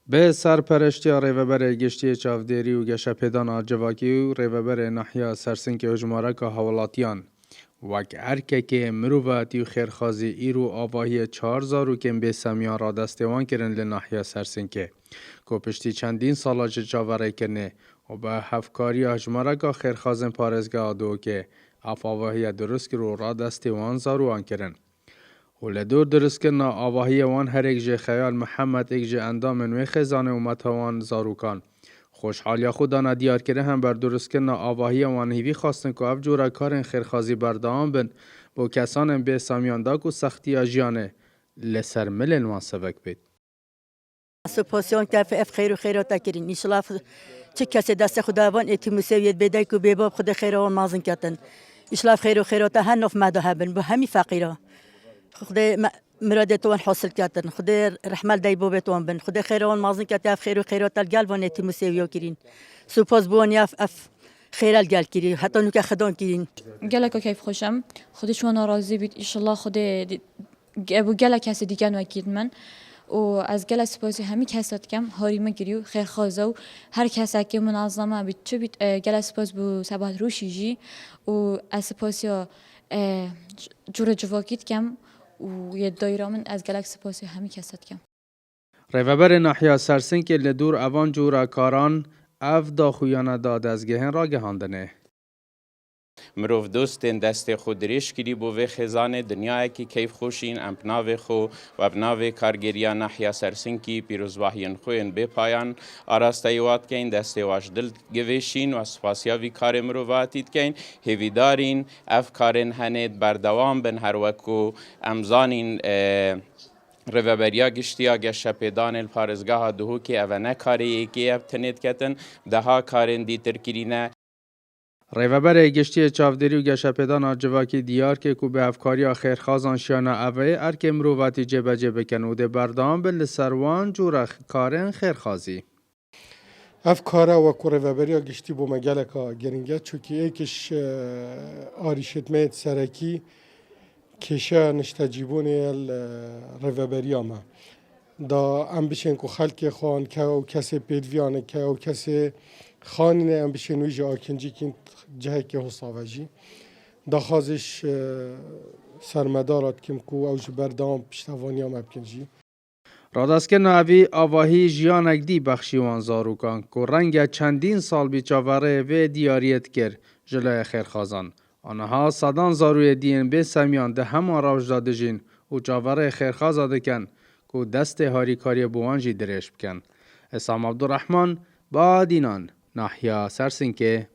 به سرپرشتی ریوبر گشتی چاودێری و گەشەپێدانا civakî û rêveberê nahiya Sersinkê hejmareka hewlatiyan wek erkekê mirovatî û xêrxwazî îro avahiyê 4 zarokên bêsemiyan radestêwan kirin li nahiya Sersinkê ku piştî çendîn sala ji çavereykirinê û bi hevkariya hejmareka xêrxwazên parêzgeha Duhokê ev avahiye durist kir û radestêwan zarokan kirin. و لدور درستکرنا آواهی وان هر یک جه خیال محمد یک جه اندام نوی خزانه و متوان زاروکان. خوشحالیا خودانا دیار کرده هم بر درستکرنا آواهی وان هیوی خواستن که افجورا کارن خیرخازی بردام بن با کسان به سامیان داک و سختی آجیانه لسر ملن وان سبک بید. سپاسیان که اف خیر و خیرات کرین. انشالله چه کسی دست خداوند اتمسویت بده که بباب خود خیران مازن کتن. انشالله خیر و خیرات هنوف مده هبن به همی فقیره. خدای مرادتوان حاصل کردن خدای رحمت دای بابتوان بن خدای خیران مازن کرد اف خیر و خیرات الگل و نتی مسیویا کرین سپاس بوانی اف خیر الگل کری حتی نو که خدان کرین گلک کیف خوشم خودشون راضی بید ان شاء الله خدای ابو گلک کس دیگه نکید من و از گل سپاسی همی کسات کم هاریمه گریو خیر خوازه و هر کسی که منظمه بید چه بید گل سپاس بو سبات روشیجی و از سپاسیا جور جواکید کم و یه دایره من از گلک سپاسی همی کسات کم. ریوبر ناحیه سرسنک لدور اوان جورا کاران اف داخویانه دادزگهن را گهاندنه. مروف دوستین دست خود ریش کری بو و خزانه دنیای کی کیف خوشین امپناو خو و ابناو کارگریا ناحیه سرسنکی پیروزواهین خوین به پایان آراستایوات کین دست واش دل گویشین و سپاسیاوی کار مروفاتید کین هیویدارین اف کارن هنید بردوام بن هر وکو امزانین ریوبریا گشتیا گشەپێدان الپارێزگاها Duhokê ev ne kareyekê ev tenêt ketin deha karên dîtir kirîne. ریوبر گشتی چاودێری و گەشەپێدانا civakî diyar kir ku bi hevkariya xêrxwazan şiyana evê erkê mirovatî cêbecê bikin û dê berdewam bin li ser wan cûra karên xêrxwazî. اف کارا و کو ریوبریا گشتی بو مگلکا گرینگه چوکی ایکش آریشتمت سرکی کشا نشتجیبونی ریوبریا ما دا ام بشن کو خلک خوان که او کسی پیدویانه که او کسی خانینه ام بشن ویجا آکنجی کین جهه که حساوجی دا خازش سرمدارات کم کو اوج بردام پشتوانی هم ابکنجی رادستکرنا اوی آواهی ژیانک دی بخشیوان زاروکان که رنگ چندین سال بیچاوره و دیاریت کر جلوی خیرخوازان. آنها صدان زاروی دین به سمیان ده همان راوش داده جین و چاوره خیرخوازا دکن که دست هاریکاری بوانجی درش بکن. اسام عبدالرحمن با دینان ناحیه سرسنکه